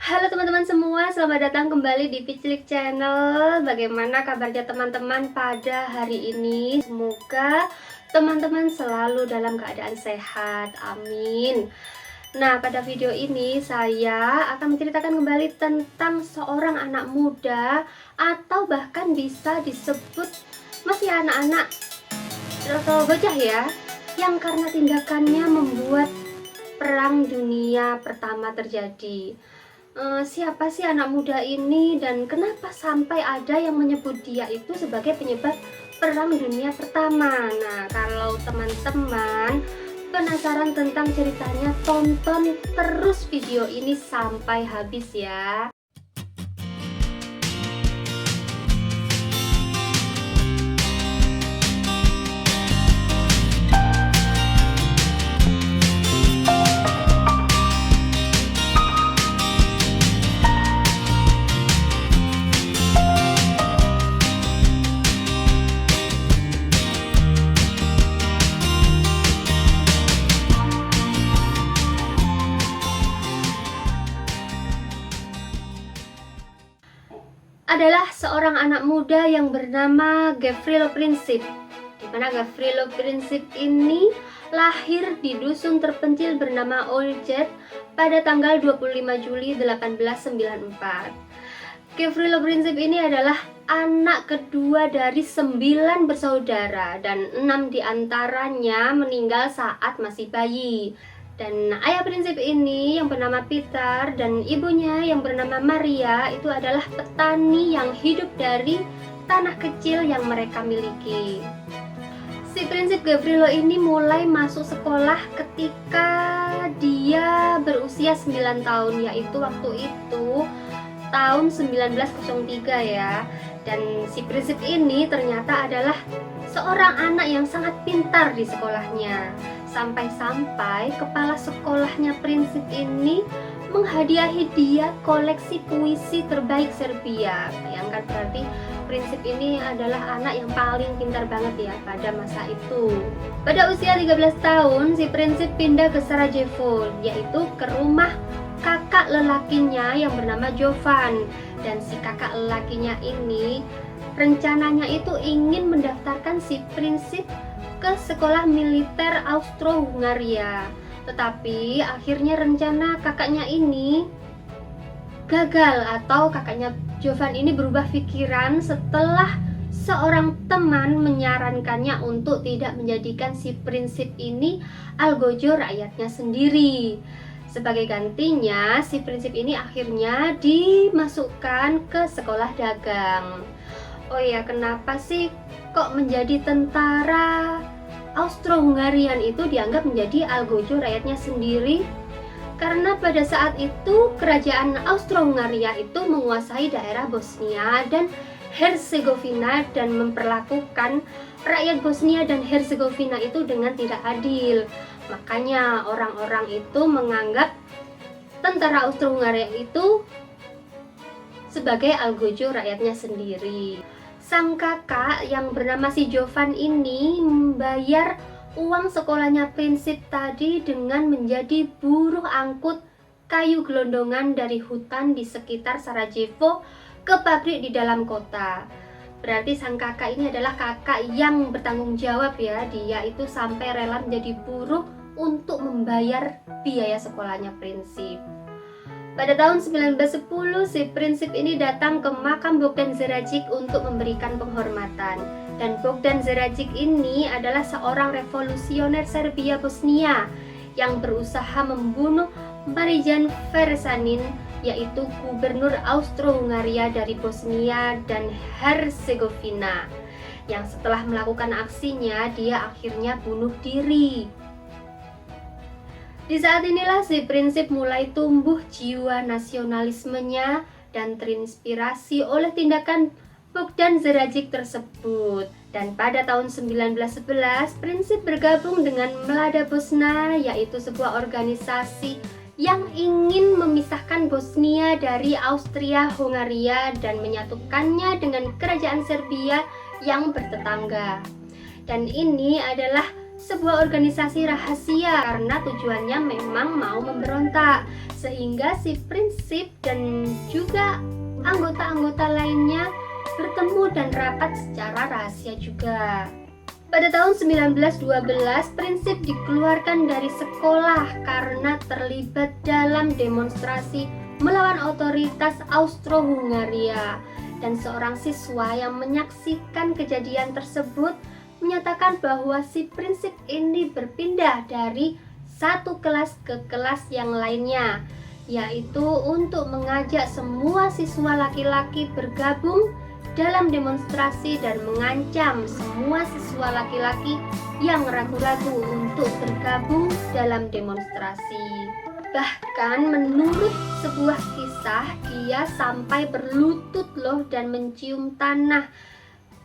Halo teman-teman semua, selamat datang kembali di Picilik Channel. Bagaimana kabarnya teman-teman pada hari ini? Semoga teman-teman selalu dalam keadaan sehat, amin. Nah, pada video ini saya akan menceritakan kembali tentang seorang anak muda, atau bahkan bisa disebut masih anak-anak atau bocah ya, yang karena tindakannya membuat Perang Dunia Pertama terjadi. Siapa sih anak muda ini dan kenapa sampai ada yang menyebut dia itu sebagai penyebab Perang Dunia Pertama? Nah, kalau teman-teman penasaran tentang ceritanya, tonton terus video ini sampai habis ya. Adalah seorang anak muda yang bernama Gavrilo Princip, di mana Gavrilo Princip ini lahir di dusun terpencil bernama Oljet pada tanggal 25 Juli 1894. Gavrilo Princip ini adalah anak kedua dari 9 bersaudara dan 6 diantaranya meninggal saat masih bayi. Dan ayah Princip ini yang bernama Peter dan ibunya yang bernama Maria itu adalah petani yang hidup dari tanah kecil yang mereka miliki. Si Princip Gavrilo ini mulai masuk sekolah ketika dia berusia 9 tahun, yaitu waktu itu tahun 1903 ya. Dan si Princip ini ternyata adalah seorang anak yang sangat pintar di sekolahnya. Sampai-sampai kepala sekolahnya Princip ini menghadiahi dia koleksi puisi terbaik Serbia. Bayangkan, berarti Princip ini adalah anak yang paling pintar banget ya pada masa itu. Pada usia 13 tahun, si Princip pindah ke Sarajevo, yaitu ke rumah kakak lelakinya yang bernama Jovan. Dan si kakak lelakinya ini rencananya itu ingin mendaftarkan si Princip ke sekolah militer Austro-Hungaria, tetapi akhirnya rencana kakaknya ini gagal, atau kakaknya Jovan ini berubah pikiran setelah seorang teman menyarankannya untuk tidak menjadikan si Princip ini algojo rakyatnya sendiri. Sebagai gantinya, si Princip ini akhirnya dimasukkan ke sekolah dagang. Oh ya, kenapa sih kok menjadi tentara Austro-Hungarian itu dianggap menjadi algojo rakyatnya sendiri? Karena pada saat itu kerajaan Austro-Hungaria itu menguasai daerah Bosnia dan Herzegovina dan memperlakukan rakyat Bosnia dan Herzegovina itu dengan tidak adil. Makanya orang-orang itu menganggap tentara Austro-Hungaria itu sebagai algojo rakyatnya sendiri. Sang kakak yang bernama si Jovan ini membayar uang sekolahnya Princip tadi dengan menjadi buruh angkut kayu gelondongan dari hutan di sekitar Sarajevo ke pabrik di dalam kota. Berarti sang kakak ini adalah kakak yang bertanggung jawab ya. Dia itu sampai rela menjadi buruh untuk membayar biaya sekolahnya Princip. Pada tahun 1910, si Princip ini datang ke makam Bogdan Džerajić untuk memberikan penghormatan. Dan Bogdan Džerajić ini adalah seorang revolusioner Serbia Bosnia yang berusaha membunuh Marijan Varasanin, yaitu gubernur Austro-Hungaria dari Bosnia dan Herzegovina. Yang setelah melakukan aksinya, dia akhirnya bunuh diri. Di saat inilah si Princip mulai tumbuh jiwa nasionalismenya dan terinspirasi oleh tindakan Bogdan Džerajić tersebut. Dan pada tahun 1911, Princip bergabung dengan Mlada Bosna, yaitu sebuah organisasi yang ingin memisahkan Bosnia dari Austria-Hungaria dan menyatukannya dengan kerajaan Serbia yang bertetangga. Dan ini adalah sebuah organisasi rahasia karena tujuannya memang mau memberontak, sehingga si Prinsip dan juga anggota-anggota lainnya bertemu dan rapat secara rahasia juga. Pada tahun 1912, Prinsip dikeluarkan dari sekolah karena terlibat dalam demonstrasi melawan otoritas Austro-Hungaria, dan seorang siswa yang menyaksikan kejadian tersebut menyatakan bahwa si Prinsip ini berpindah dari satu kelas ke kelas yang lainnya, yaitu untuk mengajak semua siswa laki-laki bergabung dalam demonstrasi dan mengancam semua siswa laki-laki yang ragu-ragu untuk bergabung dalam demonstrasi. Bahkan menurut sebuah kisah, dia sampai berlutut loh dan mencium tanah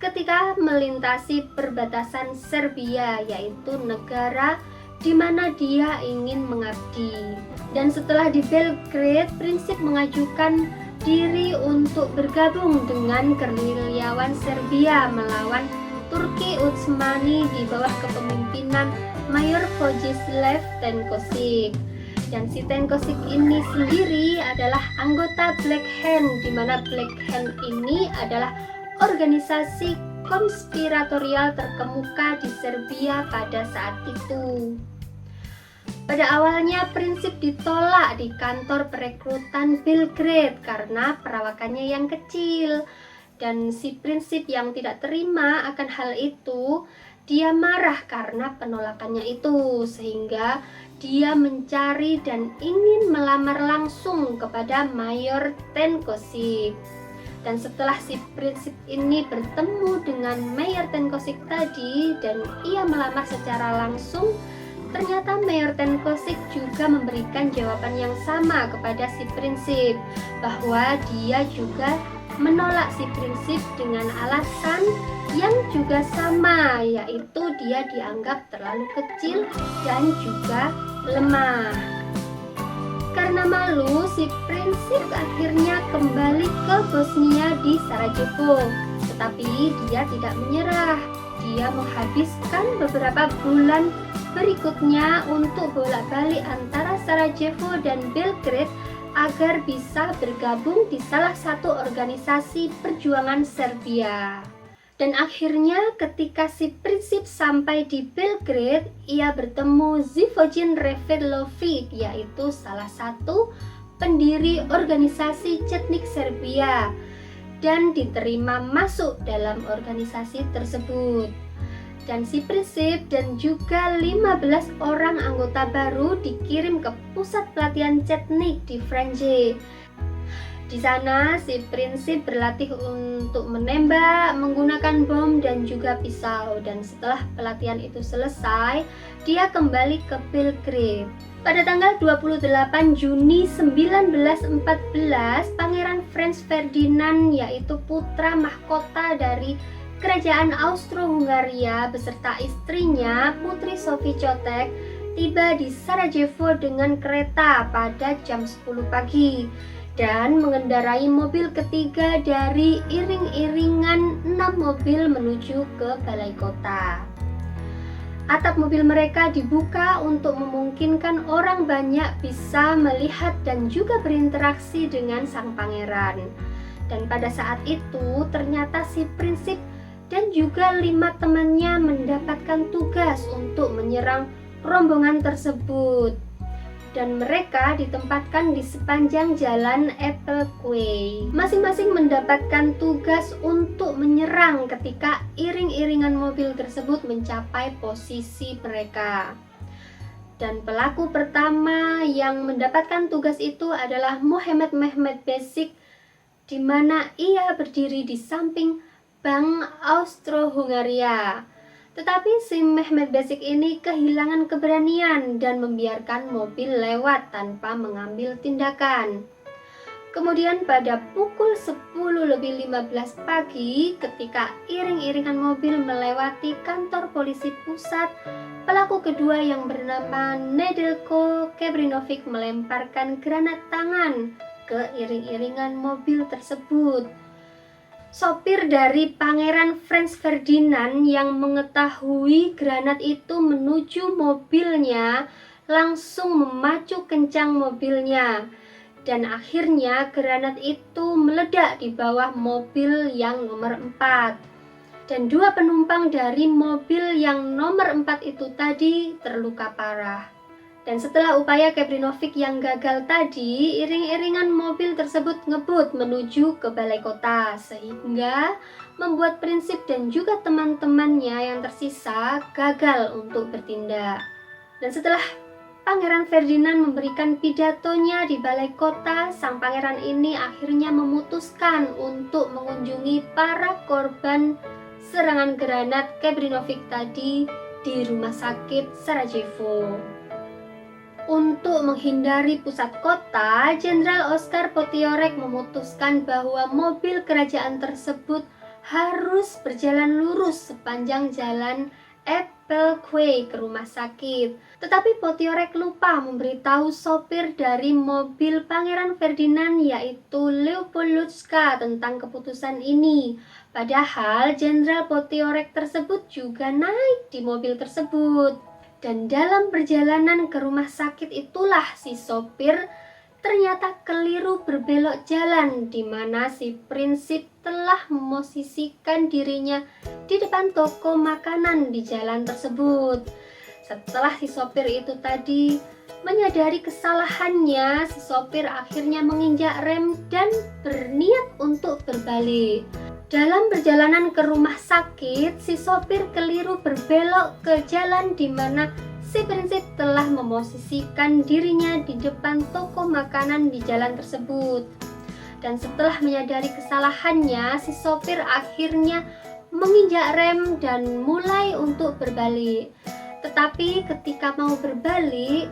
ketika melintasi perbatasan Serbia, yaitu negara di mana dia ingin mengabdi. Dan setelah di Belgrade, Prinsip mengajukan diri untuk bergabung dengan gerilyawan Serbia melawan Turki Utsmani di bawah kepemimpinan Mayor Vojislav Tenkočić. Dan si Tenkočić ini sendiri adalah anggota Black Hand, di mana Black Hand ini adalah organisasi konspiratorial terkemuka di Serbia pada saat itu. Pada awalnya Prinsip ditolak di kantor perekrutan Belgrade karena perawakannya yang kecil, dan si Prinsip yang tidak terima akan hal itu, dia marah karena penolakannya itu, sehingga dia mencari dan ingin melamar langsung kepada Mayor Tenkočić. Dan setelah si Prinsip ini bertemu dengan Mayor Tenkočić tadi dan ia melamar secara langsung, ternyata Mayor Tenkočić juga memberikan jawaban yang sama kepada si Prinsip, bahwa dia juga menolak si Prinsip dengan alasan yang juga sama, yaitu dia dianggap terlalu kecil dan juga lemah. Karena malu, si Prinsip akhirnya kembali ke Bosnia di Sarajevo. Tetapi dia tidak menyerah. Dia menghabiskan beberapa bulan berikutnya untuk bolak-balik antara Sarajevo dan Belgrade agar bisa bergabung di salah satu organisasi perjuangan Serbia. Dan akhirnya ketika si Prinsip sampai di Belgrade, ia bertemu Živojin Revolović, yaitu salah satu pendiri organisasi Chetnik Serbia, dan diterima masuk dalam organisasi tersebut. Dan si Prinsip dan juga 15 orang anggota baru dikirim ke pusat pelatihan Chetnik di Vranje. Di sana si Prinsip berlatih untuk menembak menggunakan bom dan juga pisau, dan setelah pelatihan itu selesai, dia kembali ke Belgrade. Pada tanggal 28 Juni 1914, Pangeran Franz Ferdinand, yaitu putra mahkota dari Kerajaan Austro-Hungaria beserta istrinya Putri Sophie Chotek, tiba di Sarajevo dengan kereta pada jam 10 pagi dan mengendarai mobil ketiga dari iring-iringan 6 mobil menuju ke balai kota. Atap mobil mereka dibuka untuk memungkinkan orang banyak bisa melihat dan juga berinteraksi dengan sang pangeran. Dan pada saat itu ternyata si Prinsip dan juga 5 temannya mendapatkan tugas untuk menyerang rombongan tersebut. Dan mereka ditempatkan di sepanjang jalan Applequay. Masing-masing mendapatkan tugas untuk menyerang ketika iring-iringan mobil tersebut mencapai posisi mereka. Dan pelaku pertama yang mendapatkan tugas itu adalah Muhammad Mehmet Besic, di mana ia berdiri di samping Bank Austro-Hungaria. Tetapi si Mehmet Besic ini kehilangan keberanian dan membiarkan mobil lewat tanpa mengambil tindakan. Kemudian pada pukul 10:15 pagi, ketika iring-iringan mobil melewati kantor polisi pusat, pelaku kedua yang bernama Nedeljko Kebrinović melemparkan granat tangan ke iring-iringan mobil tersebut. Sopir dari Pangeran Franz Ferdinand yang mengetahui granat itu menuju mobilnya langsung memacu kencang mobilnya, dan akhirnya granat itu meledak di bawah mobil yang nomor 4. Dan 2 penumpang dari mobil yang nomor 4 itu tadi terluka parah. Dan setelah upaya Keprinovic yang gagal tadi, iring-iringan mobil tersebut ngebut menuju ke balai kota, sehingga membuat Prinsip dan juga teman-temannya yang tersisa gagal untuk bertindak. Dan setelah Pangeran Ferdinand memberikan pidatonya di balai kota, sang pangeran ini akhirnya memutuskan untuk mengunjungi para korban serangan granat Keprinovic tadi di rumah sakit Sarajevo. Untuk menghindari pusat kota, Jenderal Oskar Potiorek memutuskan bahwa mobil kerajaan tersebut harus berjalan lurus sepanjang jalan Epelquay ke rumah sakit. Tetapi Potiorek lupa memberitahu sopir dari mobil Pangeran Ferdinand, yaitu Leopold Lutska, tentang keputusan ini. Padahal Jenderal Potiorek tersebut juga naik di mobil tersebut. Dan dalam perjalanan ke rumah sakit itulah si sopir ternyata keliru berbelok jalan, di mana si Prinsip telah memosisikan dirinya di depan toko makanan di jalan tersebut. Setelah si sopir itu tadi menyadari kesalahannya, si sopir akhirnya menginjak rem dan berniat untuk berbalik. Dalam perjalanan ke rumah sakit, si sopir keliru berbelok ke jalan di mana si Prinsip telah memosisikan dirinya di depan toko makanan di jalan tersebut. Dan setelah menyadari kesalahannya, si sopir akhirnya menginjak rem dan mulai untuk berbalik. Tetapi ketika mau berbalik,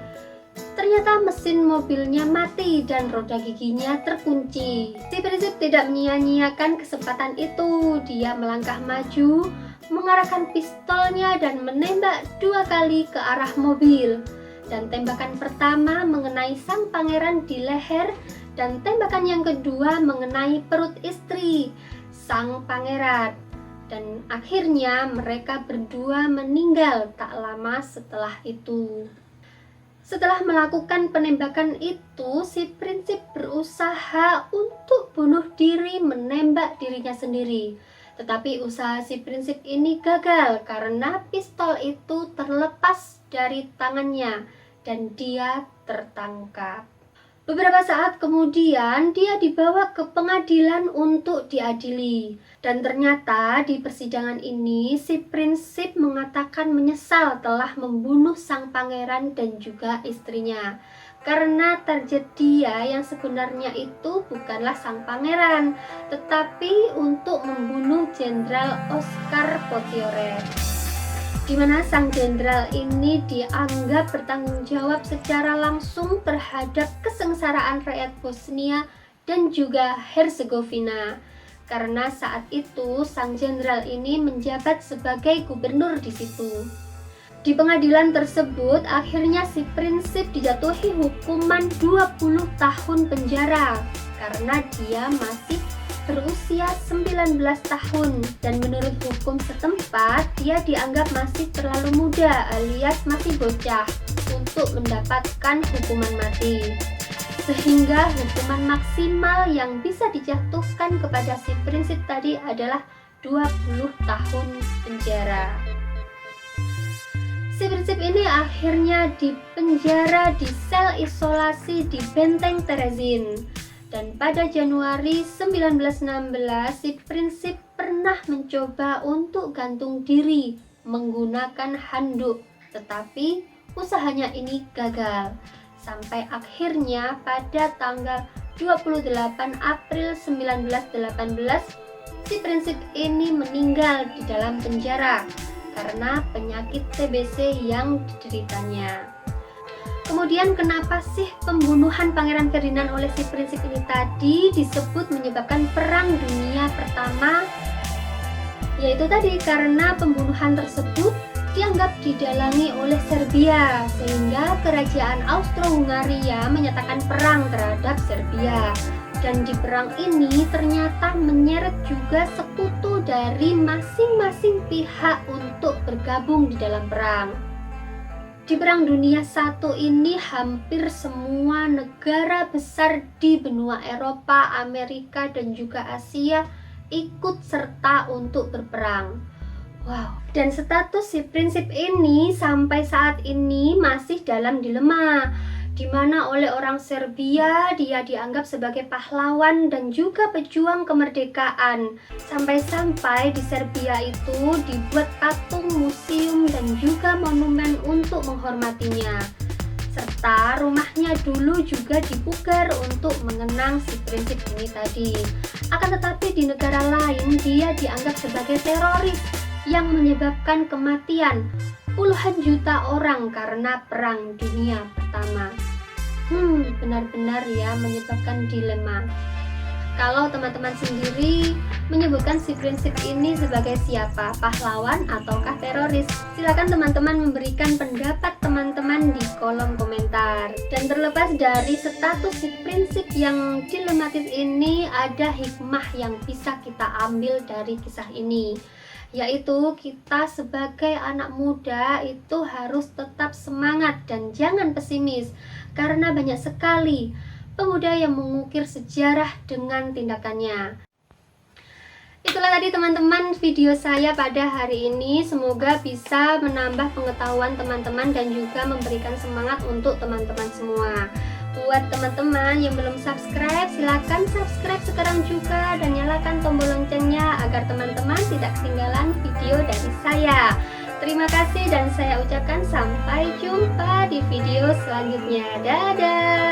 ternyata mesin mobilnya mati dan roda giginya terkunci. Si Prinsip tidak menyia-nyiakan kesempatan itu. Dia melangkah maju, mengarahkan pistolnya dan menembak 2 kali ke arah mobil. Dan tembakan pertama mengenai sang pangeran di leher, dan tembakan yang kedua mengenai perut istri sang pangeran. Dan akhirnya mereka berdua meninggal tak lama setelah itu. Setelah melakukan penembakan itu, si Prinsip berusaha untuk bunuh diri menembak dirinya sendiri. Tetapi usaha si Prinsip ini gagal karena pistol itu terlepas dari tangannya dan dia tertangkap. Beberapa saat kemudian dia dibawa ke pengadilan untuk diadili. Dan ternyata di persidangan ini si Prinsip mengatakan menyesal telah membunuh sang pangeran dan juga istrinya. Karena target dia yang sebenarnya itu bukanlah sang pangeran, tetapi untuk membunuh Jenderal Oskar Potiorek, di mana sang jenderal ini dianggap bertanggung jawab secara langsung terhadap kesengsaraan rakyat Bosnia dan juga Herzegovina. Karena saat itu sang jenderal ini menjabat sebagai gubernur di situ. Di pengadilan tersebut akhirnya si Prinsip dijatuhi hukuman 20 tahun penjara karena dia masih berusia 19 tahun, dan menurut hukum setempat dia dianggap masih terlalu muda alias masih bocah untuk mendapatkan hukuman mati. Sehingga hukuman maksimal yang bisa dijatuhkan kepada si Prinsip tadi adalah 20 tahun penjara. Si Prinsip ini akhirnya dipenjara di sel isolasi di Benteng Terezin. Dan pada Januari 1916, si Prinsip pernah mencoba untuk gantung diri menggunakan handuk, tetapi usahanya ini gagal. Sampai akhirnya pada tanggal 28 April 1918, si Prinsip ini meninggal di dalam penjara karena penyakit TBC yang dideritanya. Kemudian kenapa sih pembunuhan Pangeran Ferdinand oleh si Prinsip ini tadi disebut menyebabkan Perang Dunia Pertama? Yaitu tadi karena pembunuhan tersebut dianggap didalangi oleh Serbia, sehingga kerajaan Austro-Hungaria menyatakan perang terhadap Serbia. Dan di perang ini ternyata menyeret juga sekutu dari masing-masing pihak untuk bergabung di dalam perang. Di Perang Dunia I ini hampir semua negara besar di benua Eropa, Amerika, dan juga Asia ikut serta untuk berperang. Wow, dan status si prinsip ini sampai saat ini masih dalam dilema, di mana oleh orang Serbia dia dianggap sebagai pahlawan dan juga pejuang kemerdekaan. Sampai-sampai di Serbia itu dibuat patung, museum, dan juga monumen untuk menghormatinya. Serta rumahnya dulu juga dipugar untuk mengenang si prinsip ini tadi. Akan tetapi di negara lain dia dianggap sebagai teroris yang menyebabkan kematian puluhan juta orang karena Perang Dunia Pertama. Benar-benar ya menyebabkan dilema. Kalau teman-teman sendiri menyebutkan si prinsip ini sebagai siapa? Pahlawan ataukah teroris? Silakan teman-teman memberikan pendapat teman-teman di kolom komentar. Dan terlepas dari status si prinsip yang dilematis ini, ada hikmah yang bisa kita ambil dari kisah ini, yaitu kita sebagai anak muda itu harus tetap semangat dan jangan pesimis, karena banyak sekali pemuda yang mengukir sejarah dengan tindakannya. Itulah tadi teman-teman video saya pada hari ini. Semoga bisa menambah pengetahuan teman-teman dan juga memberikan semangat untuk teman-teman semua. Buat teman-teman yang belum subscribe, silakan subscribe sekarang juga dan nyalakan tombol loncengnya agar teman-teman tidak ketinggalan video dari saya. Terima kasih dan saya ucapkan sampai jumpa di video selanjutnya. Dadah.